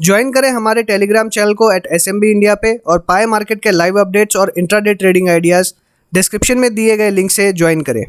Join करें हमारे Telegram channel को @SMB इंडिया पे और पाए मार्केट के लाइव अपडेट्स और इंट्राडे ट्रेडिंग आइडियाज़ डिस्क्रिप्शन में दिए गए लिंक से ज्वाइन करें।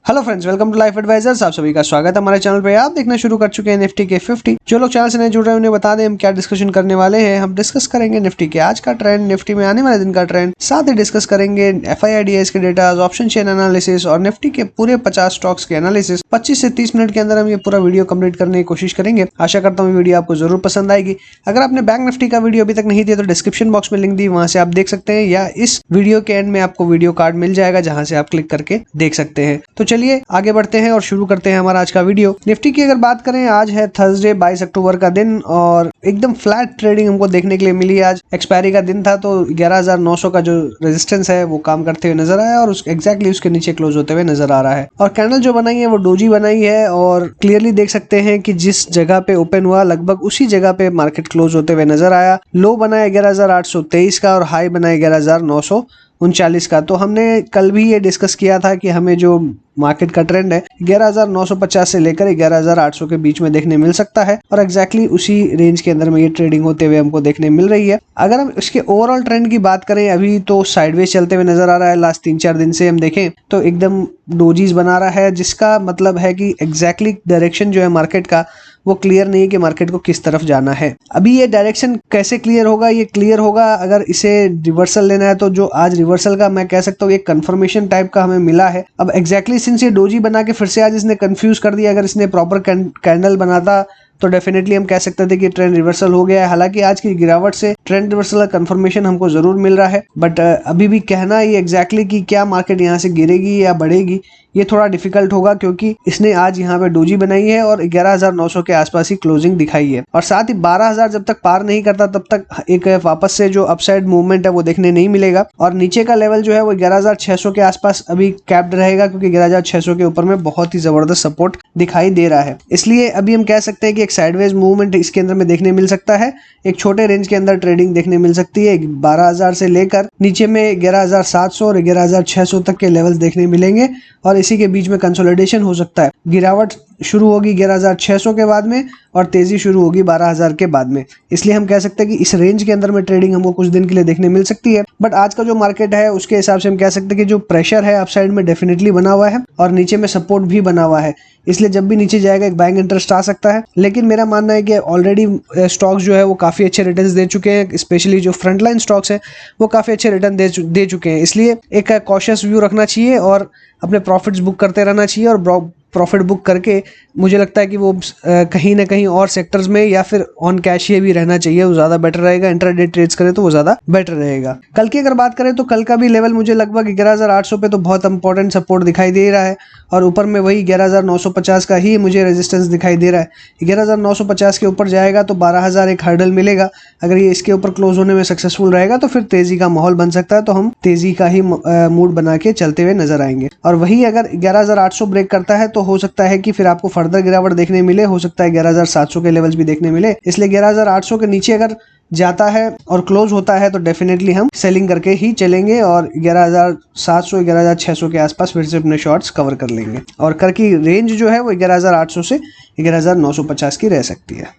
Hello friends, welcome to Life Advisors. आप सभी का स्वागत है हमारे चैनल पे। आप देखना शुरू कर चुके हैं निफ्टी के 50। जो लोग चैनल से नहीं जुड़ रहे हैं उन्हें बता दें हम क्या डिस्कशन करने वाले हैं। हम डिस्कस करेंगे निफ्टी के आज का ट्रेंड, निफ्टी में आने वाले दिन का ट्रेंड, साथ ही डिस्कस करेंगे FIIDS के डेटा, ऑप्शन चेन एनालिसिस और निफ्टी के पूरे 50 स्टॉक्स के एनालिसिस। 25 से 30 मिनट के अंदर हम ये पूरा वीडियो कंप्लीट करने की कोशिश करेंगे। आशा करता हूँ वीडियो आपको जरूर पसंद आएगी। अगर आपने बैंक निफ्टी का वीडियो अभी तक नहीं दिया तो डिस्क्रिप्शन बॉक्स में लिंक दी, वहां से आप देख सकते हैं, या इस वीडियो के एंड में आपको वीडियो कार्ड मिल जाएगा जहां से आप क्लिक करके देख सकते हैं। तो चलिए आगे बढ़ते हैं और शुरू करते हैं हमारा आज का वीडियो। निफ्टी की अगर बात करें, आज है थर्सडे 22 अक्टूबर का दिन और एकदम फ्लैट ट्रेडिंग हमको देखने के लिए मिली। आज एक्सपायरी का दिन था तो 11,900 का जो रेजिस्टेंस है वो काम करते हुए नजर आया और एग्जैक्टली उसके नीचे क्लोज होते हुए नजर आ रहा है। और कैंडल जो बनाई है वो डोजी बनाई है और क्लियरली देख सकते हैं कि जिस जगह पे ओपन हुआ लगभग उसी जगह पे मार्केट क्लोज होते हुए नजर आया। लो बनाया 11,823 का और हाई बनाया 11,939 का। तो हमने कल भी ये डिस्कस किया था कि हमें जो मार्केट का ट्रेंड है 11,950 से लेकर 11,800 के बीच में देखने मिल सकता है और एग्जैक्टली उसी रेंज के अंदर में ये ट्रेडिंग होते हुए हमको देखने मिल रही है। अगर हम इसके ओवरऑल ट्रेंड की बात करें, अभी तो साइडवेज चलते हुए नजर आ रहा है। लास्ट 3-4 दिन से हम देखें तो एकदम डोजीज बना रहा है, जिसका मतलब है कि एग्जैक्टली डायरेक्शन जो है मार्केट का वो क्लियर नहीं है कि मार्केट को किस तरफ जाना है। अभी ये डायरेक्शन कैसे क्लियर होगा? ये क्लियर होगा अगर इसे रिवर्सल लेना है तो जो आज रिवर्सल का मैं कह सकता हूँ एक कंफर्मेशन टाइप का हमें मिला है। अब एग्जैक्टली सिंस ये डोजी बना के फिर से आज इसने कंफ्यूज कर दिया, अगर इसने प्रॉपर कैंडल बनाता तो डेफिनेटली हम कह सकते थे कि ट्रेंड रिवर्सल हो गया है। हालांकि आज की गिरावट से ट्रेंड रिवर्सल का कंफर्मेशन हमको जरूर मिल रहा है, बट अभी भी कहना ये एग्जैक्टली कि क्या मार्केट यहाँ से गिरेगी या बढ़ेगी ये थोड़ा डिफिकल्ट होगा, क्योंकि इसने आज यहाँ पे डोजी बनाई है और 11,900 के आसपास ही क्लोजिंग दिखाई है। और साथ ही 12,000 जब तक पार नहीं करता तब तक एक वापस से जो अपसाइड मूवमेंट है वो देखने नहीं मिलेगा। और नीचे का लेवल जो है वो 11,600 के आसपास अभी कैप्ड रहेगा, क्योंकि 11,600 के ऊपर में बहुत ही जबरदस्त सपोर्ट दिखाई दे रहा है। इसलिए अभी हम कह सकते हैं कि एक साइडवेज मूवमेंट इसके अंदर में देखने मिल सकता है। एक छोटे रेंज के अंदर ट्रेडिंग देखने मिल सकती है। 12,000 से लेकर नीचे में 11,700 और 11,600 तक के लेवल्स देखने मिलेंगे और इसी के बीच में कंसोलिडेशन हो सकता है। गिरावट शुरू होगी 11,600 के बाद में और तेजी शुरू होगी 12,000 के बाद में। इसलिए हम कह सकते हैं कि इस रेंज के अंदर में ट्रेडिंग हमको कुछ दिन के लिए देखने मिल सकती है। बट आज का जो मार्केट है उसके हिसाब से हम कह सकते हैं कि जो प्रेशर है अपसाइड में डेफिनेटली बना हुआ है और नीचे में सपोर्ट भी बना हुआ है। इसलिए जब भी नीचे जाएगा एक बाइंग इंटरेस्ट आ सकता है। लेकिन मेरा मानना है कि ऑलरेडी स्टॉक्स जो है वो काफी अच्छे रिटर्न्स दे चुके हैं, स्पेशली जो फ्रंटलाइन स्टॉक्स हैं वो काफी अच्छे रिटर्न दे चुके हैं। इसलिए एक कॉशियस व्यू रखना चाहिए और अपने प्रॉफिट्स बुक करते रहना चाहिए। और प्रॉफिट बुक करके मुझे लगता है कि वो कहीं ना कहीं और सेक्टर्स में या फिर ऑन कैश भी रहना चाहिए, वो ज़्यादा बेटर रहेगा। इंट्राडे ट्रेड्स करें तो वो ज़्यादा बेटर रहेगा। कल की अगर बात करें तो कल का भी लेवल मुझे लगभग 11,800 पे तो बहुत इंपॉर्टेंट सपोर्ट दिखाई दे रहा है और ऊपर में वही 11,950 का ही मुझे रेजिस्टेंस दिखाई दे रहा है। 11,950 के ऊपर जाएगा तो 12,000 एक हर्डल मिलेगा। अगर ये इसके ऊपर क्लोज होने में सक्सेसफुल रहेगा तो फिर तेजी का माहौल बन सकता है, तो हम तेजी का ही मूड बना के चलते हुए नजर आएंगे। और वही अगर 11,800 ब्रेक करता है तो हो सकता है कि फिर आपको फर्दर गिरावट देखने मिले, हो सकता है 11,700 के लेवल्स भी देखने मिले। इसलिए 11,800 के नीचे अगर जाता है और क्लोज होता है तो डेफिनेटली हम सेलिंग करके ही चलेंगे और 11,700 11,600 के आसपास फिर से अपने शॉर्ट्स कवर कर लेंगे। और कर की रेंज जो है वो 11,800 से 11,950 की रह सकती है।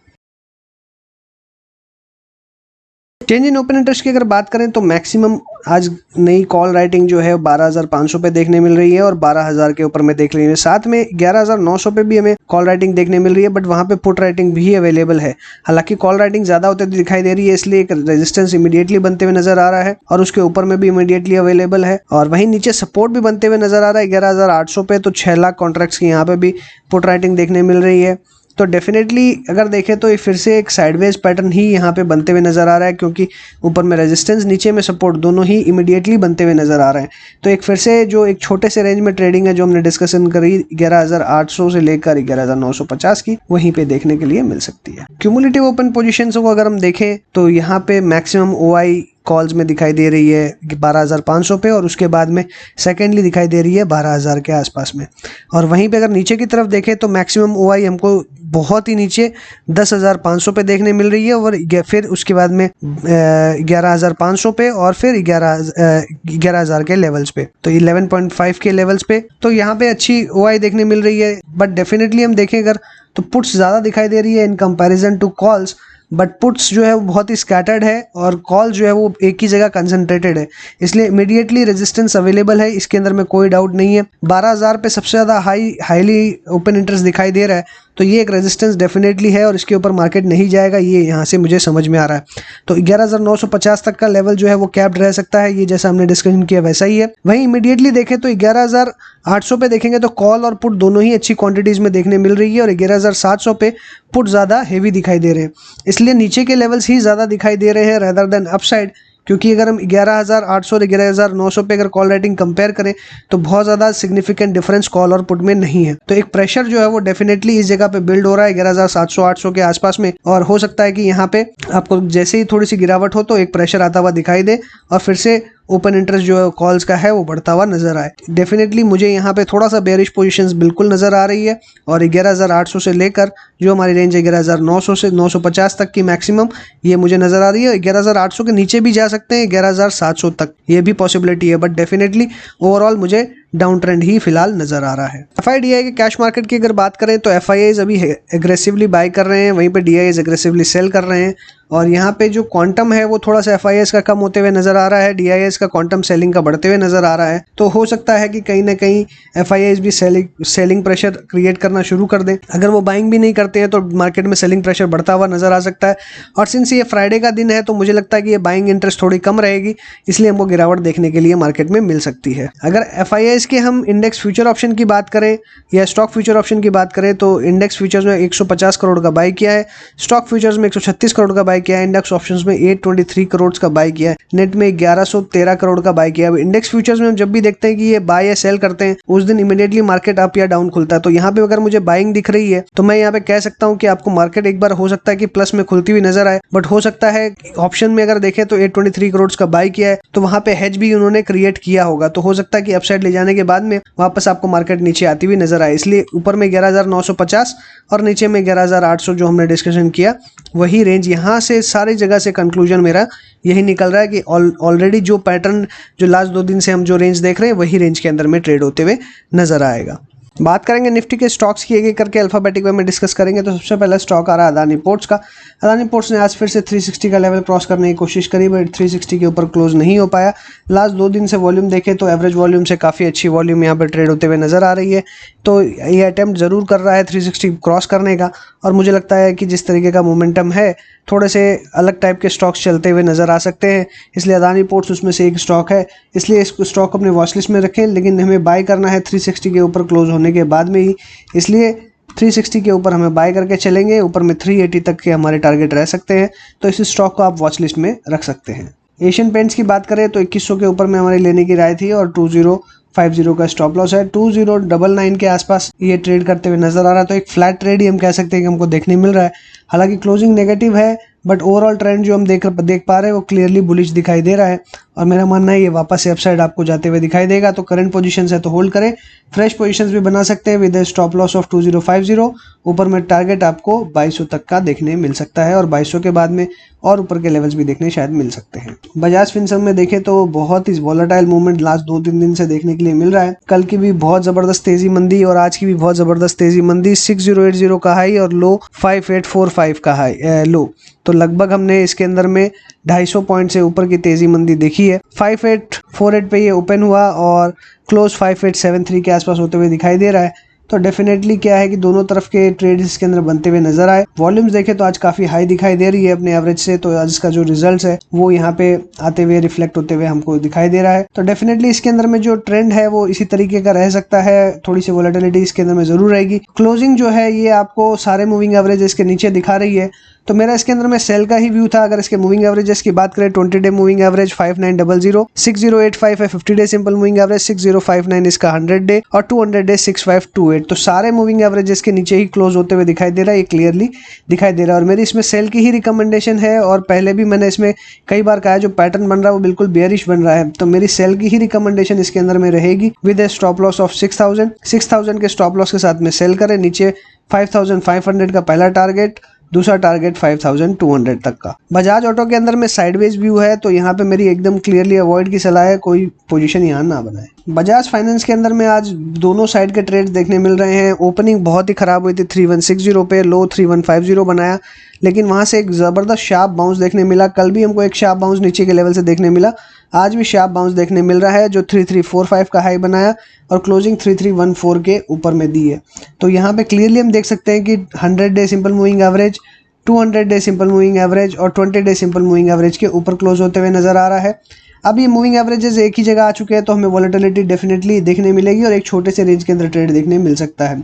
चेंज इन ओपन इंटरेस्ट की अगर बात करें तो मैक्सिमम आज नई कॉल राइटिंग जो है 12,500 पे देखने मिल रही है और 12,000 के ऊपर में देख रही है। साथ में 11,900 पे भी हमें कॉल राइटिंग देखने मिल रही है, बट वहाँ पे पुट राइटिंग भी अवेलेबल है। हालांकि कॉल राइटिंग ज़्यादा होते दिखाई दे रही है, इसलिए एक रेजिस्टेंस इमीडिएटली बनते हुए नजर आ रहा है और उसके ऊपर में भी इमीडिएटली अवेलेबल है। और वहीं नीचे सपोर्ट भी बनते हुए नजर आ रहा है 11,800 पे, तो 6 लाख कॉन्ट्रैक्ट्स की यहाँ पे भी पुट राइटिंग देखने मिल रही है। तो डेफिनेटली अगर देखें तो ये फिर से एक साइडवेज पैटर्न ही यहाँ पे बनते हुए नजर आ रहा है, क्योंकि ऊपर में रेजिस्टेंस नीचे में सपोर्ट दोनों ही इमीडिएटली बनते हुए नजर आ रहे हैं। तो एक फिर से जो एक छोटे से रेंज में ट्रेडिंग है जो हमने डिस्कशन करी 11,800 से लेकर 11,950 की, वहीं पे देखने के लिए मिल सकती है। क्यूमुलेटिव ओपन पोजीशंस को अगर हम देखें तो यहाँ पे मैक्सिमम OI कॉल्स में दिखाई दे रही है 12,500 पे, और उसके बाद में सेकेंडली दिखाई दे रही है 12,000 के आसपास में। और वहीं पे अगर नीचे की तरफ देखें तो मैक्सिमम OI हमको बहुत ही नीचे 10,500 पे देखने मिल रही है, और फिर उसके बाद में 11,500 पे, और फिर 11,000 के लेवल्स पे, तो 11.5 के लेवल्स पे। तो यहाँ पे अच्छी OI देखने मिल रही है। बट डेफिनेटली हम देखें अगर तो पुट्स ज़्यादा दिखाई दे रही है in comparison to calls, but puts जो है वो बहुत ही स्कैटर्ड है और कॉल जो है वो एक ही जगह कंसंट्रेटेड है, इसलिए इमीडिएटली रेजिस्टेंस अवेलेबल है, इसके अंदर में कोई डाउट नहीं है। 12,000 पे सबसे ज़्यादा हाईली ओपन इंटरेस्ट दिखाई दे रहा है, तो ये एक रेजिस्टेंस डेफिनेटली है और इसके ऊपर मार्केट नहीं जाएगा, ये यहाँ से मुझे समझ में आ रहा है। तो 11,950 तक का लेवल जो है वो कैप्ड रह सकता है, ये जैसा हमने डिस्कशन किया वैसा ही है। वहीं इमीडिएटली देखें तो 11,800 पे देखेंगे तो कॉल और पुट दोनों ही अच्छी क्वांटिटीज़ में देखने मिल रही है, और 11,700 पे पुट ज़्यादा हेवी दिखाई दे रहे हैं, इसलिए नीचे के लेवल्स ही ज़्यादा दिखाई दे रहे हैं रेदर देन अपसाइड। क्योंकि अगर हम 11,800 और 11,900 पे अगर कॉल राइटिंग कंपेयर करें तो बहुत ज़्यादा सिग्निफिकेंट डिफरेंस कॉल और पुट में नहीं है। तो एक प्रेशर जो है वो डेफिनेटली इस जगह पे बिल्ड हो रहा है 11,700-800 के आसपास में, और हो सकता है कि यहाँ पे आपको जैसे ही थोड़ी सी गिरावट हो तो एक प्रेशर आता हुआ दिखाई दे और फिर से ओपन इंटरेस्ट जो है कॉल्स का है वो बढ़ता हुआ नजर आए। डेफिनेटली मुझे यहाँ पे थोड़ा सा बेरिश पोजीशंस बिल्कुल नजर आ रही है, और 11,800 से लेकर जो हमारी रेंज है 11,900 से 950 तक की मैक्सिमम ये मुझे नजर आ रही है। 11,800 के नीचे भी जा सकते हैं 11,700 तक, ये भी पॉसिबिलिटी है, बट डेफिनेटली ओवरऑल मुझे डाउन ट्रेंड ही फिलहाल नजर आ रहा है। FIDI के कैश मार्केट की अगर बात करें तो FIIs अभी एग्रेसिवली बाय कर रहे हैं, वहीं पे DIs एग्रेसिवली सेल कर रहे हैं, और यहाँ पे जो क्वांटम है वो थोड़ा सा FIIs का कम होते हुए नजर आ रहा है, DIs का क्वांटम सेलिंग का बढ़ते हुए नजर आ रहा है। तो हो सकता है कि कहीं ना कहीं FIIs भी सेलिंग प्रेशर क्रिएट करना शुरू कर दें। अगर वो बाइंग भी नहीं करते हैं तो मार्केट में सेलिंग प्रेशर बढ़ता हुआ नजर आ सकता है, और सिंस ये फ्राइडे का दिन है तो मुझे लगता है कि ये बाइंग इंटरेस्ट थोड़ी कम रहेगी, इसलिए हमको गिरावट देखने के लिए मार्केट में मिल सकती है। अगर FIIs के हम इंडेक्स फ्यूचर ऑप्शन की बात करें या स्टॉक फ्यूचर ऑप्शन की बात करें तो इंडेक्स फ्यूचर्स में 150 करोड़ का बाय किया है, स्टॉक फ्यूचर्स में 136 करोड़ का बाय किया है, इंडेक्स ऑप्शंस में 823 करोड़ का बाय किया है, नेट में 1113 करोड़ का बाय किया है। इंडेक्स फ्यूचर्स में हम जब भी देखते हैं कि ये बाय या सेल करते हैं उस दिन इमीडिएटली मार्केट अप या डाउन खुलता है, तो यहाँ पे अगर मुझे बाइंग दिख रही है तो मैं यहाँ पे कह सकता हूँ कि आपको मार्केट एक बार हो सकता है कि प्लस में खुलती हुई नजर आए, बट हो सकता है ऑप्शन में अगर देखें तो 823 करोड़ का बाय किया है तो वहां पे हेज भी उन्होंने क्रिएट किया होगा, तो हो सकता है कि अपसाइड ले जाने के बाद में वापस आपको मार्केट नीचे आती हुई नजर आए। इसलिए ऊपर में 11,950 और नीचे में 11,800 जो हमने डिस्कशन किया वही रेंज, यहाँ से सारी जगह से कंक्लूजन मेरा यही निकल रहा है कि ऑलरेडी जो पैटर्न जो लास्ट 2 दिन से हम जो रेंज देख रहे हैं वही रेंज के अंदर में ट्रेड होते हुए नजर आएगा। बात करेंगे निफ्टी के स्टॉक्स की एक करके अल्फाबेटिक वे में डिस्कस करेंगे। तो सबसे पहला स्टॉक आ रहा है अदानी पोर्ट्स का। अदानी पोर्ट्स ने आज फिर से 360 का लेवल क्रॉस करने की कोशिश करी, बट 360 के ऊपर क्लोज नहीं हो पाया। लास्ट 2 दिन से वॉल्यूम देखें तो एवरेज वॉल्यूम से काफ़ी अच्छी वॉल्यूम यहाँ पर ट्रेड होते हुए नजर आ रही है, तो ये अटेम्प्ट ज़रूर कर रहा है 360 क्रॉस करने का, और मुझे लगता है कि जिस तरीके का मोमेंटम है थोड़े से अलग टाइप के स्टॉक्स चलते हुए नज़र आ सकते हैं, इसलिए अदानी पोर्ट्स उसमें से एक स्टॉक है, इसलिए इस स्टॉक को अपने वॉच लिस्ट में रखें। लेकिन हमें बाय करना है 360 के ऊपर क्लोज होने के बाद में ही, इसलिए 360 के ऊपर हमें बाय करके चलेंगे। ऊपर में 380 तक के हमारे टारगेट रह सकते हैं, तो इस स्टॉक को आप वॉच लिस्ट में रख सकते हैं। एशियन पेंट्स की बात करें तो 2100 के ऊपर में हमारी लेने की राय थी, और 2050 का स्टॉप लॉस है। 2099 के आसपास ये ट्रेड करते हुए नजर आ रहा है, तो एक फ्लैट ट्रेड ही हम कह सकते हैं कि हमको देखने मिल रहा है। हालांकि क्लोजिंग नेगेटिव है, बट ओवरऑल ट्रेंड जो हम देख पा रहे हैं वो क्लियरली बुलिश दिखाई दे रहा है, और मेरा मानना है ये वापस से अपसाइड आपको जाते हुए दिखाई देगा। तो करंट पोजीशंस है तो होल्ड करें, फ्रेश पोजीशंस भी बना सकते हैं विद स्टॉप लॉस ऑफ 2050। ऊपर में टारगेट आपको 2200 तक का देखने मिल सकता है, और 2200 के बाद में और ऊपर के लेवल्स भी देखने शायद मिल सकते हैं। बजाज फिनसर्व में देखें तो बहुत ही वॉलेटाइल मूवमेंट लास्ट 2-3 दिन से देखने के लिए मिल रहा है। कल की भी बहुत जबरदस्त तेजी मंदी और आज की भी बहुत जबरदस्त तेजी मंदी। 6080 का हाई और लो 5845 का हाई लो, तो लगभग हमने इसके अंदर में 250 पॉइंट से ऊपर की तेजी मंदी देखी है। 5848 पे ये ओपन हुआ और क्लोज 5873 के आसपास होते हुए दिखाई दे रहा है। तो डेफिनेटली क्या है कि दोनों तरफ के ट्रेड इसके अंदर बनते हुए नजर आए। वॉल्यूम्स देखें तो आज काफी हाई दिखाई दे रही है अपने एवरेज से, तो आज का जो रिजल्ट्स है वो यहाँ पे आते हुए रिफ्लेक्ट होते हुए हमको दिखाई दे रहा है। तो डेफिनेटली इसके अंदर में जो ट्रेंड है वो इसी तरीके का रह सकता है, थोड़ी सी वोलेटिलिटी इसके अंदर में जरूर रहेगी। क्लोजिंग जो है ये आपको सारे मूविंग एवरेज इसके नीचे दिखा रही है, तो मेरा इसके अंदर में सेल का ही व्यू था। अगर इसके मूविंग एवरेजेस की बात करें, 20 डे मूविंग एवरेज 5900, 6085 है 50 डे सिंपल मूविंग एवरेज, 6059 इसका 100 डे और 200 डे 6528। तो सारे मूविंग एवरेजेस के नीचे ही क्लोज होते हुए दिखाई दे रहा है, ये क्लियरली दिखाई दे रहा है। और मेरी इसमें सेल की ही रिकमेंडेशन है, और पहले भी मैंने इसमें कई बार कहा है जो पैटर्न बन रहा है वो बिल्कुल बेयरिश बन रहा है, तो मेरी सेल की ही रिकमेंडेशन इसके अंदर में रहेगी with A stop loss of 6000 के स्टॉप लॉस के साथ में सेल करें। नीचे 5500 का पहला टारगेट, दूसरा टारगेट 5200 तक का। बजाज ऑटो के अंदर में साइडवेज व्यू है, तो यहाँ पे मेरी एकदम क्लियरली अवॉइड की सलाह है, कोई पोजीशन यहाँ ना बनाए। बजाज फाइनेंस के अंदर में आज दोनों साइड के ट्रेड्स देखने मिल रहे हैं। ओपनिंग बहुत ही खराब हुई थी, 3160 पे, लो 3150 बनाया, लेकिन वहाँ से एक ज़बरदस्त शार्प बाउंस देखने मिला। कल भी हमको एक शार्प बाउंस नीचे के लेवल से देखने मिला, आज भी शार्प बाउंस देखने मिल रहा है, जो 3345 का हाई बनाया और क्लोजिंग 3314 के ऊपर में दी है। तो यहाँ पे क्लियरली हम देख सकते हैं कि 100 day simple moving average, 200 day simple moving average और 20 डे सिंपल मूविंग एवरेज के ऊपर क्लोज होते हुए नजर आ रहा है। अब ये मूविंग एवरेजेस एक ही जगह आ चुके हैं, तो हमें वॉलेटिलिटी डेफिनेटली देखने मिलेगी और एक छोटे से रेंज के अंदर ट्रेड देखने मिल सकता है।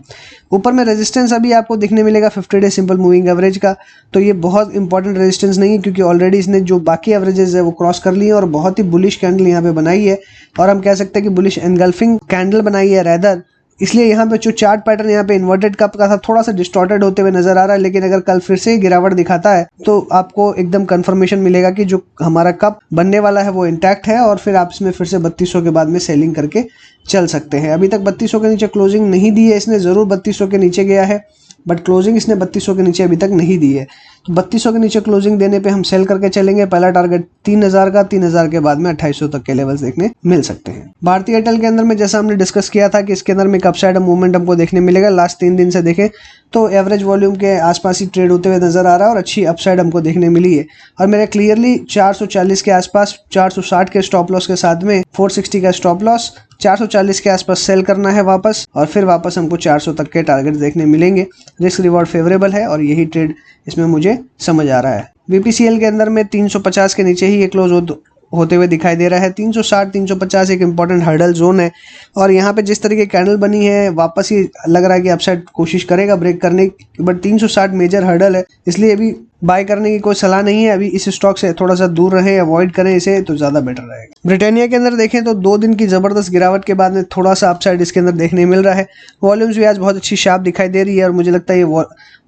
ऊपर में रेजिस्टेंस अभी आपको देखने मिलेगा 50 डे सिंपल मूविंग एवरेज का, तो ये बहुत इंपॉर्टेंट रेजिस्टेंस नहीं है, क्योंकि ऑलरेडी इसने जो बाकी एवरेजेस है वो क्रॉस कर लिए और बहुत ही बुलिश कैंडल यहाँ पे बनाई है, और हम कह सकते हैं कि बुलिश एनगल्फिंग कैंडल बनाई है रैदर। इसलिए यहाँ पे जो चार्ट पैटर्न यहाँ पे इन्वर्टेड कप का था थोड़ा सा डिस्टॉर्टेड होते हुए नजर आ रहा है, लेकिन अगर कल फिर से गिरावट दिखाता है तो आपको एकदम कंफर्मेशन मिलेगा कि जो हमारा कप बनने वाला है वो इंटैक्ट है, और फिर आप इसमें फिर से 3200 के बाद में सेलिंग करके चल सकते हैं। अभी तक 3200 के नीचे क्लोजिंग नहीं दी है इसने, ज़रूर 3200 के नीचे गया है, बट क्लोजिंग इसने 3200 के नीचे अभी तक नहीं दी है। तो 3200 के नीचे क्लोजिंग देने पे हम सेल करके चलेंगे। पहला टारगेट 3000 का, 3000 के बाद में 2800 तक के लेवल्स देखने मिल सकते हैं। भारतीय एयरटेल के अंदर में जैसा हमने डिस्कस किया था कि इसके अंदर में एक अपसाइड मूवमेंट हमको देखने मिलेगा। लास्ट 3 दिन से देखें तो एवरेज वॉल्यूम के आसपास ही ट्रेड होते हुए नजर आ रहा है और अच्छी अपसाइड हमको देखने मिली है। और मेरे क्लियरली 440 के आसपास, 460 के स्टॉप लॉस के साथ में 460 का स्टॉप लॉस, 440 के आसपास सेल करना है वापस, और फिर वापस हमको 400 तक के टारगेट देखने मिलेंगे। रिस्क रिवॉर्ड फेवरेबल है और यही ट्रेड इसमें मुझे समझ आ रहा है। बीपीसीएल के अंदर में 350 के नीचे ही ये क्लोज होते हुए दिखाई दे रहा है। 360 350 एक इंपॉर्टेंट हर्डल जोन है, और यहाँ पे जिस तरीके कैंडल बनी है वापस ही लग रहा है कि अपसाइड कोशिश करेगा ब्रेक करने की, बट 360 मेजर हर्डल है, इसलिए अभी बाय करने की कोई सलाह नहीं है। अभी इस स्टॉक से थोड़ा सा दूर रहें, अवॉइड करें इसे, तो ज़्यादा बेटर रहेगा। ब्रिटानिया के अंदर देखें तो 2 दिन की ज़बरदस्त गिरावट के बाद में थोड़ा सा अपसाइड इसके अंदर देखने मिल रहा है। वॉल्यूम्स भी आज बहुत अच्छी शार्प दिखाई दे रही है, और मुझे लगता है ये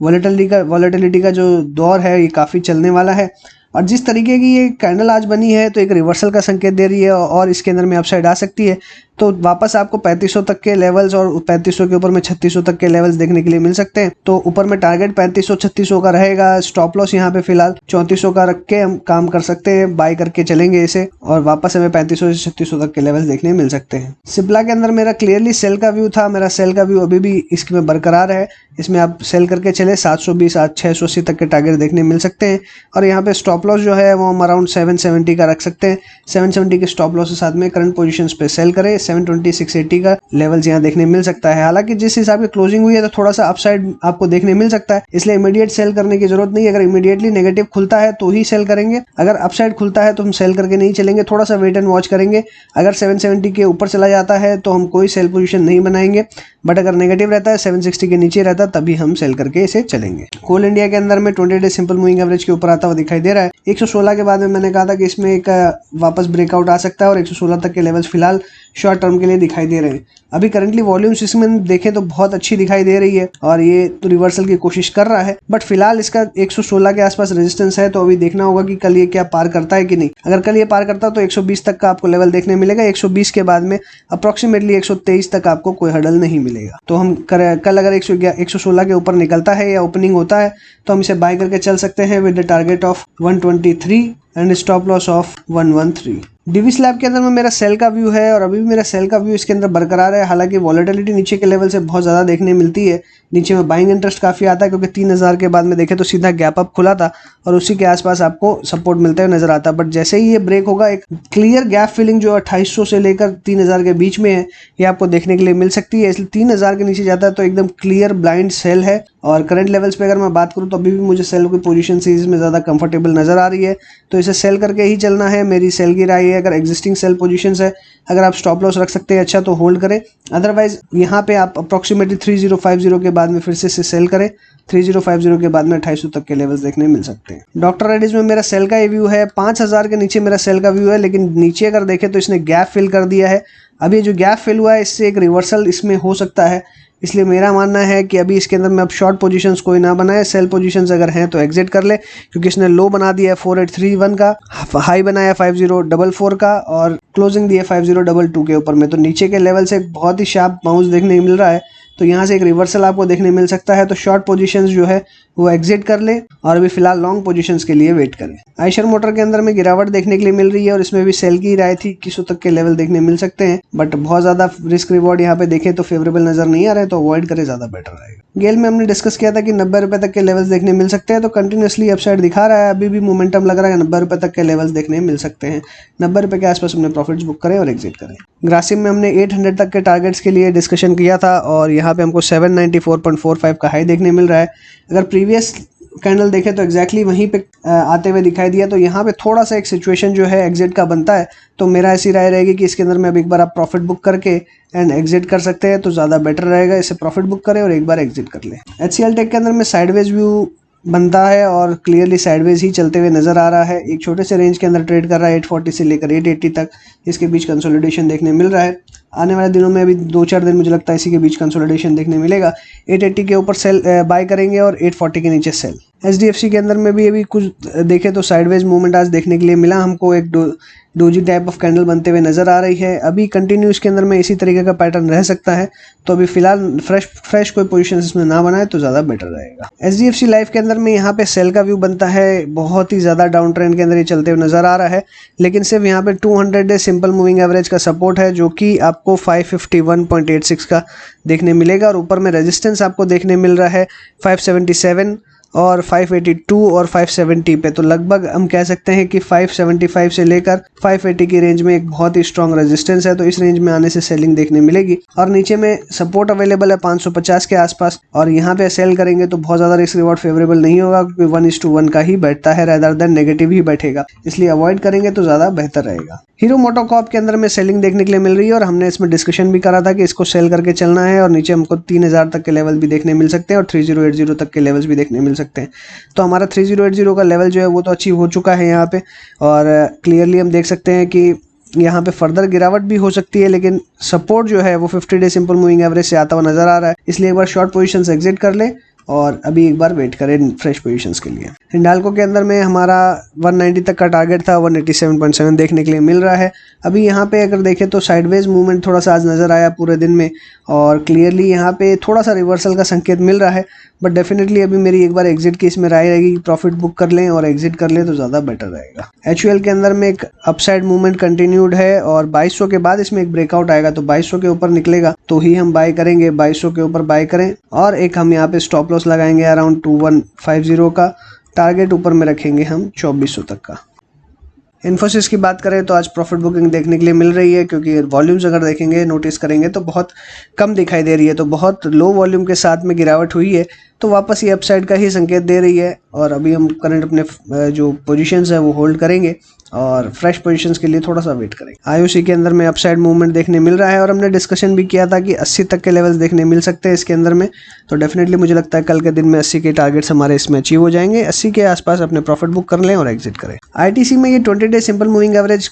वॉलेटिलिटी का जो दौर है ये काफ़ी चलने वाला है। और जिस तरीके की ये कैंडल आज बनी है तो एक रिवर्सल का संकेत दे रही है, और इसके अंदर में अपसाइड आ सकती है। तो वापस आपको 3500 तक के लेवल्स और 3500 के ऊपर में 3600 तक के लेवल्स देखने के लिए मिल सकते हैं। तो ऊपर में टारगेट 3500 3600 का रहेगा। स्टॉप लॉस यहाँ पे फिलहाल 3400 का रख के हम काम कर सकते हैं, बाय करके चलेंगे इसे, और वापस हमें 3500 से 3600 तक के लेवल्स देखने मिल सकते हैं। सिप्ला के अंदर मेरा क्लियरली सेल का व्यू था, मेरा सेल का व्यू अभी भी इसमें बरकरार है। इसमें आप सेल करके चले, 720 680 तक के टारगेट देखने मिल सकते हैं। और यहाँ पे स्टॉप लॉस जो है वो हम अराउंड 770 का रख सकते हैं। 770 के स्टॉप लॉस के साथ में करंट पोजीशंस पे सेल करें। 720 680 का लेवल्स यहाँ देखने मिल सकता है। हालांकि जिस हिसाब की क्लोजिंग हुई है तो थोड़ा सा अपसाइड आपको देखने मिल सकता है, इसलिए इमीडिएट सेल करने की जरूरत नहीं है। अगर इमीडिएटली नेगेटिव खुलता है तो ही सेल करेंगे, अगर अपसाइड खुलता है तो हम सेल करके नहीं चलेंगे, थोड़ा सा वेट एंड वॉच करेंगे। अगर 770 के ऊपर चला जाता है तो हम कोई सेल पोजीशन नहीं बनाएंगे, बट अगर नेगेटिव रहता है 760 के नीचे रहता है तभी हम सेल करके इसे चलेंगे। कोल इंडिया के अंदर में 20 डे सिंपल मूविंग एवरेज के ऊपर आता हुआ दिखाई दे रहा है। 116 के बाद में मैंने कहा था कि इसमें एक वापस ब्रेकआउट आ सकता है, और 116 तक के लेवल्स फिलहाल शॉर्ट टर्म के लिए दिखाई दे रहे हैं। अभी करंटली वॉल्यूम्स इसमें देखें तो बहुत अच्छी दिखाई दे रही है, और ये तो रिवर्सल की कोशिश कर रहा है, बट फिलहाल इसका 116 के आसपास रेजिस्टेंस है। तो अभी देखना होगा कि कल ये क्या पार करता है कि नहीं। अगर कल ये पार करता है तो 120 तक का आपको लेवल देखने मिलेगा। 120 के बाद में अप्रोक्सीमेटली 123 तक आपको कोई हर्डल नहीं मिलेगा। तो हम कल अगर 116 के ऊपर निकलता है या ओपनिंग होता है तो हम इसे बाय करके चल सकते हैं with the target of 123 and stop loss of 113। DV slab के अंदर में मेरा सेल का व्यू है, और अभी भी मेरा सेल का व्यू इसके अंदर बरकरार है। हालांकि वॉलेटिलिटी नीचे के लेवल से बहुत ज़्यादा देखने मिलती है, नीचे में बाइंग इंटरेस्ट काफ़ी आता है, क्योंकि 3000 के बाद में देखें तो सीधा गैप अप खुला था और उसी के आसपास आपको सपोर्ट मिलते हुए नजर आता है। बट जैसे ही ये ब्रेक होगा, एक क्लियर गैप फिलिंग जो 2800 से लेकर 3000 के बीच में है, ये आपको देखने के लिए मिल सकती है। इसलिए 3000 के नीचे जाता है तो एकदम क्लियर ब्लाइंड सेल है। और करंट लेवल्स पे अगर मैं बात करूँ तो अभी भी मुझे सेल की पोजीशन सीरीज में ज़्यादा कंफर्टेबल नज़र आ रही है, तो इसे सेल करके ही चलना है, मेरी सेल की राय है। लिए अगर एग्जिस्टिंग सेल पोजीशंस है, अगर आप स्टॉप लॉस रख सकते हैं अच्छा तो होल्ड करें, अदरवाइज यहाँ पे आप अप्रॉक्सीमेटली 3050 के बाद में फिर से सेल करें। 3050 के बाद में 2800 तक के लेवल्स देखने मिल सकते हैं। डॉक्टर रेड्डीज में मेरा सेल का ये व्यू है, 5000 के नीचे मेरा सेल का व्यू है, लेकिन नीचे अगर देखें तो इसने गैप फिल कर दिया है। अभी जो गैप फिल हुआ है इससे एक रिवर्सल इसमें हो सकता है, इसलिए मेरा मानना है कि अभी इसके अंदर में अब शॉर्ट पोजीशंस कोई ना बनाए, सेल पोजीशंस अगर हैं तो एग्जिट कर ले, क्योंकि इसने लो बना दिया है 4831 का, हाई बनाया 5044 का और क्लोजिंग दी है 5022 के ऊपर में। तो नीचे के लेवल से बहुत ही शार्प बाउंस देखने मिल रहा है, तो यहाँ से एक रिवर्सल आपको देखने मिल सकता है। तो शॉर्ट पोजीशंस जो है वो एग्जिट कर ले और अभी फिलहाल लॉन्ग पोजीशंस के लिए वेट करें। आयशर मोटर के अंदर में गिरावट देखने के लिए मिल रही है और इसमें भी सेल की राय थी, 2100 तक के लेवल देखने मिल सकते हैं, बट बहुत ज्यादा रिस्क रिवॉर्ड यहाँ पे देखें तो फेवरेबल नजर नहीं आ रहा है, तो अवॉइड करें, ज्यादा बेटर रहेगा। गेल में हमने डिस्कस किया था कि 90 रुपए तक के लेवल्स देखने मिल सकते हैं, तो कंटिन्यूसली अपसाइड दिखा रहा है, अभी भी मोमेंटम लग रहा है 90 रुपए तक के लेवल्स देखने मिल सकते हैं। 90 रुपए के आसपास हमने प्रॉफिट्स बुक करें और एग्जिट करें। ग्रासिम में हमने 800 तक के टारगेट्स के लिए डिस्कशन किया था और यहाँ पे हमको 794.45 का हाई देखने मिल रहा है। अगर प्रीवियस कैंडल देखें तो एग्जैक्टली वहीं पे आते हुए दिखाई दिया, तो यहाँ पे थोड़ा सा एक सिचुएशन जो है एग्जिट का बनता है, तो मेरा ऐसी राय रहेगी कि इसके अंदर में अब एक बार आप प्रॉफिट बुक करके एंड एग्जिट कर सकते हैं तो ज़्यादा बेटर रहेगा। इसे प्रॉफिट बुक करें और एक बार एग्जिट कर लें। HCL टेक के अंदर में साइडवेज व्यू बनता है और क्लियरली साइडवेज ही चलते हुए नजर आ रहा है। एक छोटे से रेंज के अंदर ट्रेड कर रहा है 840 से लेकर 880 तक, इसके बीच कंसोलिडेशन देखने मिल रहा है। आने वाले दिनों में अभी 2-4 दिन मुझे लगता है इसी के बीच कंसोलिडेशन देखने मिलेगा। 880 के ऊपर सेल बाय करेंगे और 840 के नीचे सेल। SDFC के अंदर में भी अभी कुछ देखें तो साइडवेज मूवमेंट आज देखने के लिए मिला हमको, एक डोजी टाइप ऑफ कैंडल बनते हुए नजर आ रही है। अभी कंटिन्यू इसके अंदर में इसी तरीके का पैटर्न रह सकता है, तो अभी फिलहाल फ्रेश कोई पोजीशन इसमें ना बनाए तो ज़्यादा बेटर रहेगा। SDFC लाइफ के अंदर में यहाँ पे सेल का व्यू बनता है, बहुत ही ज़्यादा डाउन ट्रेंड के अंदर ये चलते हुए नजर आ रहा है, लेकिन सिर्फ यहाँ पे 200 डे सिंपल मूविंग एवरेज का सपोर्ट है जो कि आपको 551.86 का देखने मिलेगा और ऊपर में रेजिस्टेंस आपको देखने मिल रहा है 577 और 582 और 570 पे। तो लगभग हम कह सकते हैं कि 575 से लेकर 580 की रेंज में एक बहुत ही स्ट्रॉन्ग रेजिस्टेंस है, तो इस रेंज में आने से सेलिंग देखने मिलेगी। और नीचे में सपोर्ट अवेलेबल है 550 के आसपास, और यहाँ पे सेल करेंगे तो बहुत ज़्यादा रिस्क रिवॉर्ड फेवरेबल नहीं होगा, क्योंकि 1:1 का ही बैठता है रेदर देन नेगेटिव ही बैठेगा, इसलिए अवॉइड करेंगे तो ज़्यादा बेहतर रहेगा। हीरो मोटोकॉर्प के अंदर में सेलिंग देखने के लिए मिल रही है और हमने इसमें डिस्कशन भी करा था कि इसको सेल करके चलना है और नीचे हमको 3000 तक के लेवल भी देखने मिल सकते हैं और 3080 तक के लेवल्स भी देखने मिल सकते हैं। तो हमारा 3080 का लेवल जो है वो तो अचीव हो चुका है यहाँ पे, और क्लियरली हम देख सकते हैं कि यहाँ पे फर्दर गिरावट भी हो सकती है, लेकिन सपोर्ट जो है वो 50 डे सिंपल मूविंग एवरेज से आता हुआ नजर आ रहा है, इसलिए एक बार शॉर्ट पोजीशंस एग्जिट कर ले और अभी एक बार वेट करें फ्रेश पोजीशंस के लिए। हिंडाल्को के अंदर में हमारा 190 तक का टारगेट था, 187.7 देखने के लिए मिल रहा है। अभी यहाँ पे अगर देखें तो साइडवेज मूवमेंट थोड़ा सा आज नज़र आया पूरे दिन में, और क्लियरली यहाँ पे थोड़ा सा रिवर्सल का संकेत मिल रहा है, बट डेफिनेटली अभी मेरी एक बार एग्जिट की इसमें राय रहेगी कि प्रॉफिट बुक कर लें और एग्जिट कर लें तो ज़्यादा बेटर रहेगा। HUL के अंदर में एक अपसाइड मूवमेंट कंटिन्यूड है और 2200 के बाद इसमें एक ब्रेकआउट आएगा, तो 2200 के ऊपर निकलेगा तो ही हम बाय करेंगे, 2200 के ऊपर बाय करें। और एक हम यहाँ पे स्टॉप लॉस लगाएंगे अराउंड 2150 का, टारगेट ऊपर में रखेंगे हम 2400 तक का। इन्फोसिस की बात करें तो आज प्रॉफिट बुकिंग देखने के लिए मिल रही है, क्योंकि वॉल्यूम्स अगर देखेंगे नोटिस करेंगे तो बहुत कम दिखाई दे रही है, तो बहुत लो वॉल्यूम के साथ में गिरावट हुई है, तो वापस ये अपसाइड का ही संकेत दे रही है। और अभी हम करंट अपने जो पोजीशंस है वो होल्ड करेंगे और फ्रेश पोजीशंस के लिए थोड़ा सा वेट करेंगे। IOC के अंदर में अपसाइड मूवमेंट देखने मिल रहा है और हमने डिस्कशन भी किया था कि 80 तक के लेवल्स देखने मिल सकते हैं इसके अंदर में, तो डेफिनेटली मुझे लगता है कल के दिन में 80 के टारगेट्स हमारे इसमें अचीव हो जाएंगे। 80 के आसपास अपने प्रॉफिट बुक कर लें और एग्जिट करें। ITC में ये 20 day simple moving average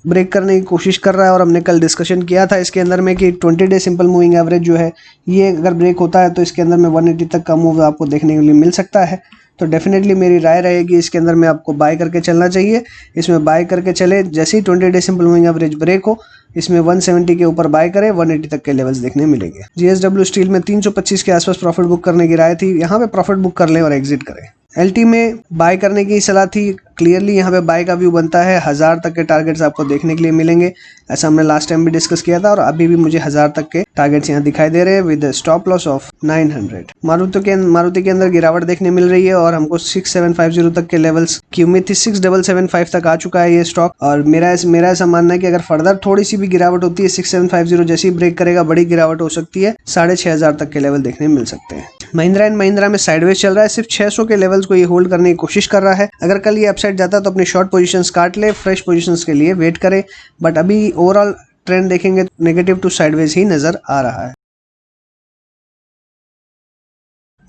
break करने की कोशिश कर रहा है और हमने कल डिस्कशन किया था इसके अंदर में कि 20 डे सिंपल मूविंग एवरेज जो है ये अगर ब्रेक होता है तो इसके अंदर में 180 तक का मूव आपको देखने के लिए मिल सकता है। तो डेफिनेटली मेरी राय रहेगी इसके अंदर में आपको बाय करके चलना चाहिए। इसमें बाय करके चले, जैसे ही 20 day simple moving average break हो इसमें 170 के ऊपर बाय करें, 180 तक के लेवल्स देखने मिलेंगे। GSW स्टील में 325 के आसपास प्रॉफिट बुक करने की राय थी, यहाँ पे प्रॉफिट बुक कर लें और एग्जिट करें। LT में बाय करने की सलाह थी, क्लियरली यहाँ पे बाय का व्यू बनता है, 1000 तक के टारगेट्स आपको देखने के लिए मिलेंगे, ऐसा हमने लास्ट टाइम भी डिस्कस किया था और अभी भी मुझे 1000 तक के टारगेट्स यहाँ दिखाई दे रहे हैं with stop loss of 900। Maruti के अंदर गिरावट देखने मिल रही है और हमको 6750 तक के लेवल्स की उम्मीद थी। 6775 तक आ चुका है ये स्टॉक, और मेरा ऐसा मानना है कि अगर फर्दर थोड़ी सी भी गिरावट होती है 6750 जैसी ब्रेक करेगा, बड़ी गिरावट हो सकती है, 6500 तक के लेवल देखने मिल सकते हैं। महिंद्रा एंड महिंद्रा में साइडवेज चल रहा है, सिर्फ 600 के लेवल्स को ये होल्ड करने की कोशिश कर रहा है। अगर कल ये अपसाइड अपसाइड जाता है तो अपनी शॉर्ट पोजीशंस काट ले, फ्रेश पोजीशंस के लिए वेट करे। बट अभी ओवरऑल ट्रेंड देखेंगे तो नेगेटिव टू साइडवेज ही नजर आ रहा है।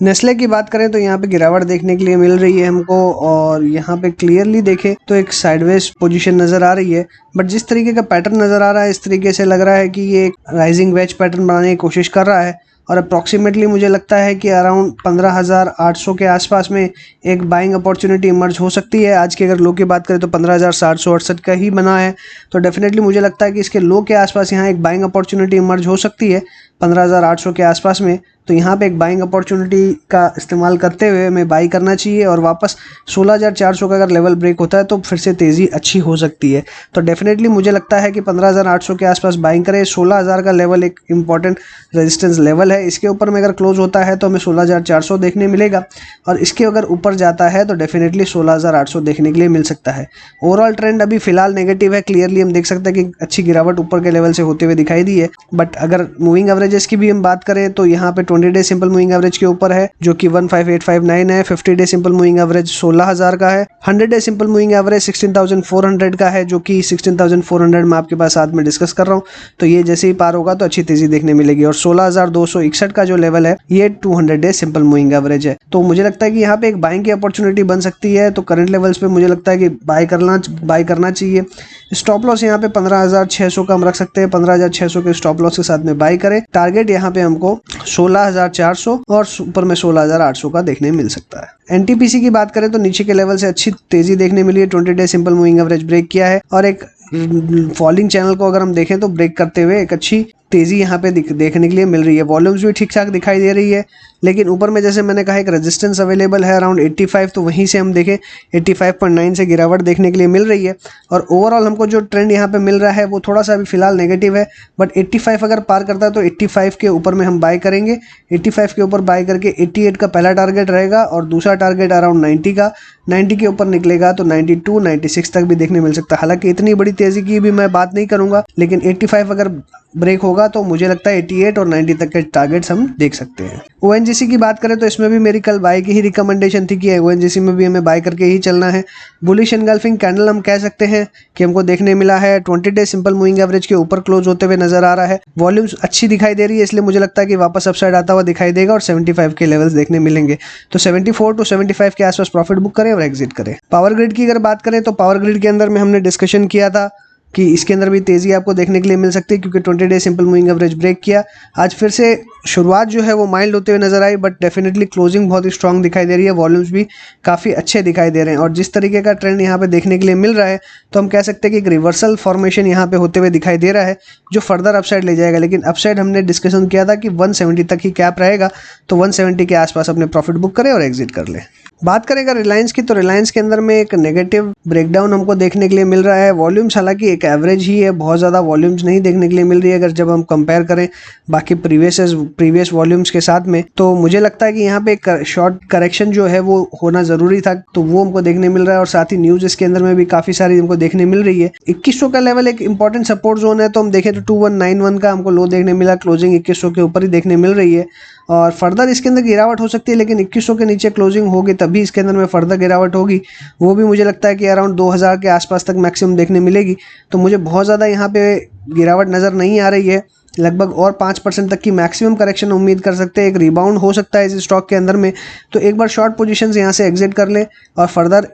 नेस्ले की बात करें तो यहाँ पे गिरावट देखने के लिए मिल रही है हमको, और यहाँ पे क्लियरली देखें तो एक साइडवेज पोजीशन नज़र आ रही है। बट जिस तरीके का पैटर्न नज़र आ रहा है, इस तरीके से लग रहा है कि ये एक राइजिंग वेज पैटर्न बनाने की कोशिश कर रहा है, और अप्रॉक्सीमेटली मुझे लगता है कि अराउंड 15,800 के आसपास में एक बाइंग अपॉर्चुनिटी इमर्ज हो सकती है। आज की अगर लो की बात करें तो 15,768 का ही बना है, तो डेफिनेटली मुझे लगता है कि इसके लो के आसपास यहाँ एक बाइंग अपॉर्चुनिटी इमर्ज हो सकती है 15,800 के आसपास में। तो यहाँ पे एक बाइंग अपॉर्चुनिटी का इस्तेमाल करते हुए हमें बाई करना चाहिए, और वापस 16,400 का अगर लेवल ब्रेक होता है तो फिर से तेज़ी अच्छी हो सकती है। तो डेफिनेटली मुझे लगता है कि 15,800 के आसपास बाइंग करें। 16,000 का लेवल एक इंपॉर्टेंट रेजिस्टेंस लेवल है, इसके ऊपर में अगर क्लोज होता है तो हमें 16,400 देखने मिलेगा, और इसके अगर ऊपर जाता है तो डेफिनेटली 16,800 देखने के लिए मिल सकता है। ओवरऑल ट्रेंड अभी फिलहाल नेगेटिव है, क्लियरली हम देख सकते हैं कि अच्छी गिरावट ऊपर के लेवल से होते हुए दिखाई दी है। बट अगर मूविंग एवरेजेस की भी हम बात करें तो यहाँ पे 20 डे सिंपल मूविंग एवरेज के ऊपर है जो कि 15,859 है। 50 डे सिंपल मूविंग एवरेज 16,000 का है। 100 डे सिंपल मूविंग एवरेज 16,400 का है, जो कि 16,400 मैं आपके पास साथ में डिस्कस कर रहा हूँ। तो ये जैसे ही पार होगा तो अच्छी तेजी देखने मिलेगी, और 16,261 का जो लेवल है ये 200 डे सिंपल मूविंग एवरेज है। तो मुझे लगता है कि यहाँ पे एक बाइंग की अपॉर्चुनिटी बन सकती है। तो करंट लेवल्स पे मुझे लगता है कि बाय करना चाहिए। स्टॉप लॉस यहाँ पे 15,600 का हम रख सकते हैं। 15,600 के स्टॉप लॉस के साथ में बाय करें। टारगेट यहाँ पे हमको 16,400 और ऊपर में 16,800 का देखने मिल सकता है। एनटीपीसी की बात करें तो नीचे के लेवल से अच्छी तेजी देखने मिली है। 20 day simple moving average break किया है, और एक फॉलिंग चैनल को अगर हम देखें तो ब्रेक करते हुए एक अच्छी तेजी यहाँ पे देखने के लिए मिल रही है। वॉल्यूम्स भी ठीक ठाक दिखाई दे रही है, लेकिन ऊपर में जैसे मैंने कहा एक रेजिस्टेंस अवेलेबल है अराउंड 85, तो वहीं से हम देखें 85.9 से गिरावट देखने के लिए मिल रही है। और ओवरऑल हमको जो ट्रेंड यहाँ पे मिल रहा है वो थोड़ा सा अभी फिलहाल नेगेटिव है, बट 85 अगर पार करता है तो 85 के ऊपर में हम बाय करेंगे। 85 के ऊपर बाय करके 88 का पहला टारगेट रहेगा, और दूसरा टारगेट अराउंड 90 का। 90 के ऊपर निकलेगा तो 92, 96 तक भी देखने मिल सकता है। हालांकि इतनी बड़ी तेजी की भी मैं बात नहीं करूंगा, लेकिन 85 अगर ब्रेक होगा तो मुझे लगता है 88 और 90 तक के टारगेट्स हम देख सकते हैं। ओएनजीसी की बात करें तो इसमें भी मेरी कल बाय की ही रिकमेंडेशन थी कि ओएनजीसी में भी हमें बाय करके ही चलना है। बुलिश एनगल्फिंग कैंडल हम कह सकते हैं कि हमको देखने मिला है। 20 डे सिंपल मूविंग एवरेज के ऊपर क्लोज होते हुए नजर आ रहा है। वॉल्यूम्स अच्छी दिखाई दे रही है, इसलिए मुझे लगता है कि वापस अपसाइड आता हुआ दिखाई देगा और 75 के लेवल्स देखने मिलेंगे। तो 74 टू 75 के आसपास प्रॉफिट बुक करें और एग्जिट करें। पावर ग्रिड की अगर बात करें तो पावर ग्रिड के अंदर में हमने डिस्कशन किया था कि इसके अंदर भी तेजी आपको देखने के लिए मिल सकती है, क्योंकि 20 day simple moving average break किया। आज फिर से शुरुआत जो है वो माइल्ड होते हुए नजर आई, बट डेफिनेटली क्लोजिंग बहुत ही स्ट्रांग दिखाई दे रही है। वॉल्यूम्स भी काफ़ी अच्छे दिखाई दे रहे हैं, और जिस तरीके का ट्रेंड यहाँ पे देखने के लिए मिल रहा है तो हम कह सकते हैं कि एक रिवर्सल फॉर्मेशन यहाँ पे होते हुए दिखाई दे रहा है, जो फर्दर अपसाइड ले जाएगा। लेकिन अपसाइड हमने डिस्कशन किया था कि 170 तक ही कैप रहेगा, तो 170 के आसपास अपने प्रॉफिट बुक करें और एग्जिट कर ले। बात करें अगर रिलायंस की, तो रिलायंस के अंदर में एक नेगेटिव ब्रेकडाउन हमको देखने के लिए मिल रहा है। वॉल्यूम्स हालांकि एक एवरेज ही है, बहुत ज़्यादा वॉल्यूम्स नहीं देखने के लिए मिल रही है अगर जब हम कंपेयर करें बाकी प्रीवियस वॉल्यूम्स के साथ में। तो मुझे लगता है कि यहाँ पे एक शॉर्ट करेक्शन जो है वो होना ज़रूरी था, तो वो हमको देखने मिल रहा है। और साथ ही न्यूज़ इसके अंदर में भी काफ़ी सारी हमको देखने मिल रही है। 2100 का लेवल एक इंपॉर्टेंट सपोर्ट जोन है, तो हम देखें तो 2191 का हमको लो देखने मिला। क्लोजिंग 2100 के ऊपर ही देखने मिल रही है, और फर्दर इसके अंदर गिरावट हो सकती है, लेकिन 2100 के नीचे क्लोजिंग होगी तभी इसके अंदर में फर्दर गिरावट होगी। वो भी मुझे लगता है कि अराउंड 2000 के आसपास तक मैक्सिमम देखने मिलेगी। तो मुझे बहुत ज़्यादा यहाँ पे गिरावट नज़र नहीं आ रही है, लगभग और 5% तक की मैक्सिमम करेक्शन उम्मीद कर सकते हैं। एक रिबाउंड हो सकता है इस स्टॉक के अंदर में, तो एक बार शॉर्ट पोजीशंस यहाँ से एग्जिट कर लें, और फर्दर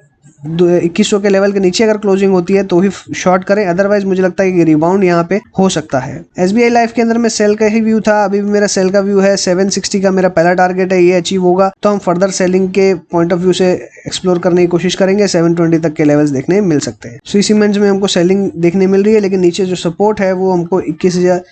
2100 के लेवल के नीचे अगर क्लोजिंग होती है तो ही शॉर्ट करें। अदरवाइज मुझे लगता है कि रिबाउंड यहाँ पे हो सकता है। SBI लाइफ के अंदर में सेल का ही व्यू था, अभी भी मेरा सेल का व्यू है। 760 का मेरा पहला टारगेट है, ये अचीव होगा तो हम फर्दर सेलिंग के पॉइंट ऑफ व्यू से एक्सप्लोर करने की कोशिश करेंगे। 720 तक के लेवल्स देखने मिल सकते हैं। श्री सीमेंट्स में हमको सेलिंग देखने मिल रही है, लेकिन नीचे जो सपोर्ट है वो हमको 21,000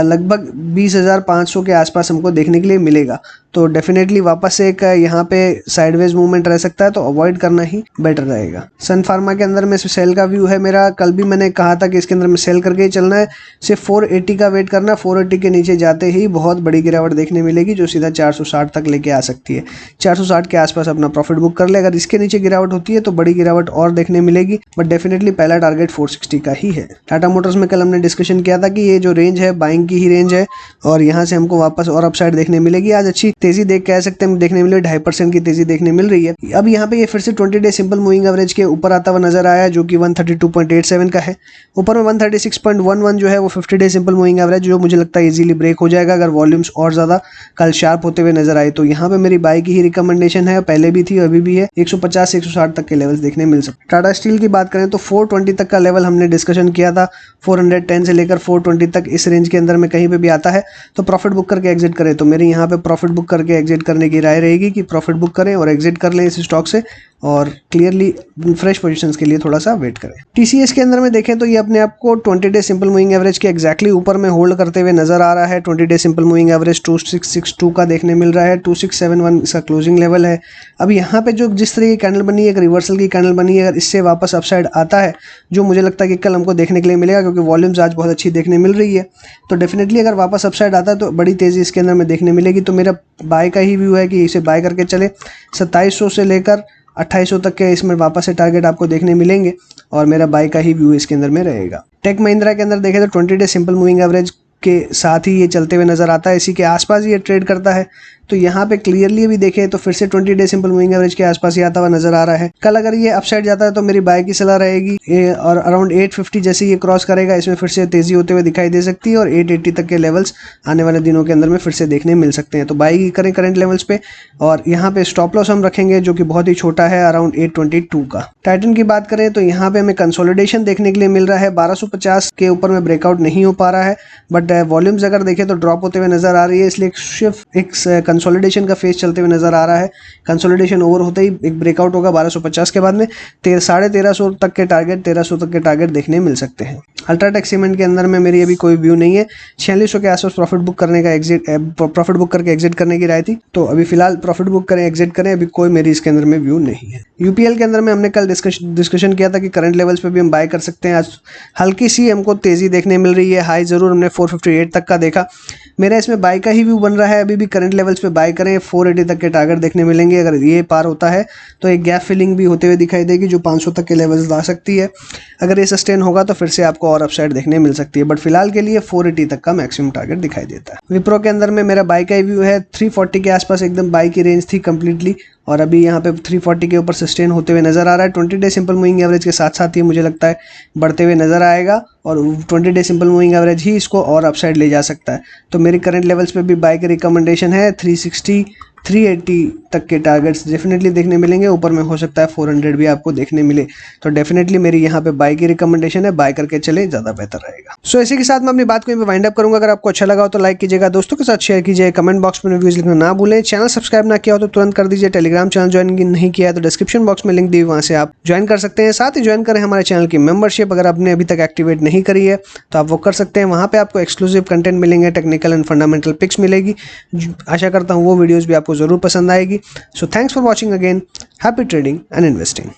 लगभग 20,500 के आसपास हमको देखने के लिए मिलेगा। तो डेफिनेटली वापस एक यहाँ पे साइडवेज मूवमेंट रह सकता है, तो अवॉइड करना ही बेटर रहेगा। सन फार्मा के अंदर में सेल का व्यू है मेरा। कल भी मैंने कहा था कि इसके अंदर में सेल करके ही चलना है, सिर्फ 480 का वेट करना। 480 के नीचे जाते ही बहुत बड़ी गिरावट देखने मिलेगी, जो सीधा 460 तक लेके आ सकती है। 460 के आसपास अपना प्रॉफिट बुक कर ले। अगर इसके नीचे गिरावट होती है तो बड़ी गिरावट और देखने मिलेगी, बट डेफिनेटली पहला टारगेट 460 का ही है। टाटा मोटर्स में कल हमने डिस्कशन किया था कि ये जो रेंज है बाइंग की ही रेंज है, और यहाँ से हमको वापस और अपसाइड देखने मिलेगी। आज अच्छी तेजी देख कह सकते हैं देखने मिली, 2.5% की तेजी देखने मिल रही है। अब यहाँ पे ये फिर से 20 डे सिंपल मूविंग एवरेज के ऊपर आता हुआ नजर आया, जो कि 132.87 का है। ऊपर में 136.11 जो है वो 50 डे सिंपल मूविंग एवरेज, जो मुझे लगता है इजीली ब्रेक हो जाएगा अगर वॉल्यूम्स और ज्यादा कल शार्प होते हुए नजर आए। तो यहाँ पे मेरी बाई की ही रिकमेंडेशन है, पहले भी थी अभी भी है। 150 से 160 तक के लेवल्स देखने मिल सकते हैं। टाटा स्टील की बात करें तो 420 तक का लेवल हमने डिस्कशन किया था, 410 से लेकर 420 तक इस रेंज के अंदर में कहीं पे भी आता है तो प्रॉफिट बुक करके एग्जिट करें। तो मेरी यहाँ पे प्रॉफिट बुक करके एग्जिट करने की राय रहेगी कि प्रॉफिट बुक करें और एग्जिट कर लें इस स्टॉक से, और क्लियरली फ्रेश पोजीशंस के लिए थोड़ा सा वेट करें। टीसीएस के अंदर में देखें तो ये अपने आप को 20 डे सिंपल मूविंग एवरेज के एक्जैक्टली ऊपर में होल्ड करते हुए नजर आ रहा है। 20 डे सिंपल मूविंग एवरेज 2662 का देखने मिल रहा है, 2671 इसका क्लोजिंग लेवल है। अब यहाँ पे जो जिस तरह की कैंडल बनी है, एक रिवर्सल की कैंडल बनी है, अगर इससे वापस अपसाइड आता है जो मुझे लगता है कि कल हमको देखने के लिए मिलेगा, क्योंकि वॉल्यूम्स आज बहुत अच्छी देखने मिल रही है, तो डेफिनेटली अगर वापस अपसाइड आता है तो बड़ी तेजी इसके अंदर में देखने मिलेगी। तो मेरा बाय का ही व्यू है कि इसे बाय करके चले। 2700 से लेकर 2800 तक के इसमें वापस से टारगेट आपको देखने मिलेंगे और मेरा बाय का ही व्यू इसके अंदर में रहेगा। टेक महिंद्रा के अंदर देखें तो 20 डे सिंपल मूविंग एवरेज के साथ ही ये चलते हुए नजर आता है, इसी के आसपास ये ट्रेड करता है। तो यहाँ पे क्लियरली भी देखें तो फिर से 20 डे सिंपल मूविंग एवरेज के आसपास ही आता हुआ नजर आ रहा है। कल अगर ये अपसाइड जाता है तो मेरी बाय की सलाह रहेगी, और अराउंड 850 जैसे ये क्रॉस करेगा इसमें फिर से तेजी होते हुए दिखाई दे सकती है, और 880 तक के लेवल्स आने वाले दिनों के अंदर में फिर से देखने मिल सकते हैं। तो बाय करें करंट लेवल्स पे, और यहाँ पे स्टॉप लॉस हम रखेंगे जो कि बहुत ही छोटा है, अराउंड 822 का। टाइटन की बात करें तो यहाँ पे हमें कंसोलिडेशन देखने के लिए मिल रहा है, 1250 के ऊपर में ब्रेकआउट नहीं हो पा रहा है, बट वॉल्यूम्स अगर देखें तो ड्रॉप होते हुए नजर आ रही है, इसलिए एक कंसोलिडेशन का फेज चलते हुए नजर आ रहा है। कंसोलिडेशन ओवर होते ही एक ब्रेकआउट होगा 1250 के बाद में 1350 तक के टारगेट, 1300 तक के टारगेट देखने मिल सकते हैं। अल्ट्राटेक सीमेंट के अंदर में मेरी अभी कोई व्यू नहीं है, 4600 के आसपास प्रॉफिट बुक करने का प्रॉफिट बुक करके एग्जिट करने की राय थी, तो अभी फिलहाल प्रॉफिट बुक करें एग्जिट करें, अभी कोई मेरी इसके अंदर में व्यू नहीं है। यूपीएल के अंदर में हमने कल डिस्कशन किया था कि करंट लेवल्स पे भी हम बाय कर सकते हैं। आज हल्की सी हमको तेजी देखने मिल रही है, हाई जरूर हमने 458 तक का देखा, मेरा इसमें बाय का ही व्यू बन रहा है। अभी भी करंट लेवल्स पे बाय करें, 480 तक के टारगेट देखने मिलेंगे। अगर ये पार होता है तो एक गैप फिलिंग भी होते हुए दिखाई देगी जो 500 तक के लेवल्स ला सकती है। अगर ये सस्टेन होगा तो फिर से आपको और अपसाइड देखने मिल सकती है, बट फिलहाल के लिए 480 तक का मैक्सिमम टारगेट दिखाई देता है। विप्रो के अंदर में मेरा बाय का ही व्यू है, 340 के आसपास एकदम बाय की रेंज थी कंप्लीटली, और अभी यहाँ पे 340 के ऊपर सस्टेन होते हुए नजर आ रहा है। 20 डे सिंपल मूविंग एवरेज के साथ साथ ही मुझे लगता है बढ़ते हुए नजर आएगा, और 20 डे सिंपल मूविंग एवरेज ही इसको और अपसाइड ले जा सकता है। तो मेरी करंट लेवल्स पे भी बाय की रिकमेंडेशन है, 360 380 तक के टारगेट्स डेफिनेटली देखने मिलेंगे, ऊपर में हो सकता है 400 भी आपको देखने मिले। तो डेफिनेटली मेरी यहाँ पे बाय की रिकमेंडेशन है, बाय करके चले ज़्यादा बेहतर रहेगा। सो इसी के साथ मैं अपनी बात को वाइंड अप करूंगा। अगर आपको अच्छा लगा हो तो लाइक कीजिएगा, दोस्तों के साथ शेयर कीजिए, कमेंट बॉक्स में रिव्यूज लिखना ना भूलें। चैनल सब्सक्राइब ना किया हो तो तुरंत कर दीजिए। टेलीग्राम चैनल ज्वाइन नहीं किया है तो डिस्क्रिप्शन बॉक्स में लिंक दी, वहाँ से आप ज्वाइन कर सकते हैं। साथ ही ज्वाइन करें हमारे चैनल की मेंबरशिप, अगर आपने अभी तक एक्टिवेट नहीं करी है तो आप वो कर सकते हैं। वहाँ पे आपको एक्सक्लूसिव कंटेंट मिलेंगे, टेक्निकल एंड फंडामेंटल पिक्स मिलेगी। आशा करता हूँ वो वीडियोज़ भी आपको ज़रूर पसंद आएगी। So thanks for watching again. Happy trading and investing.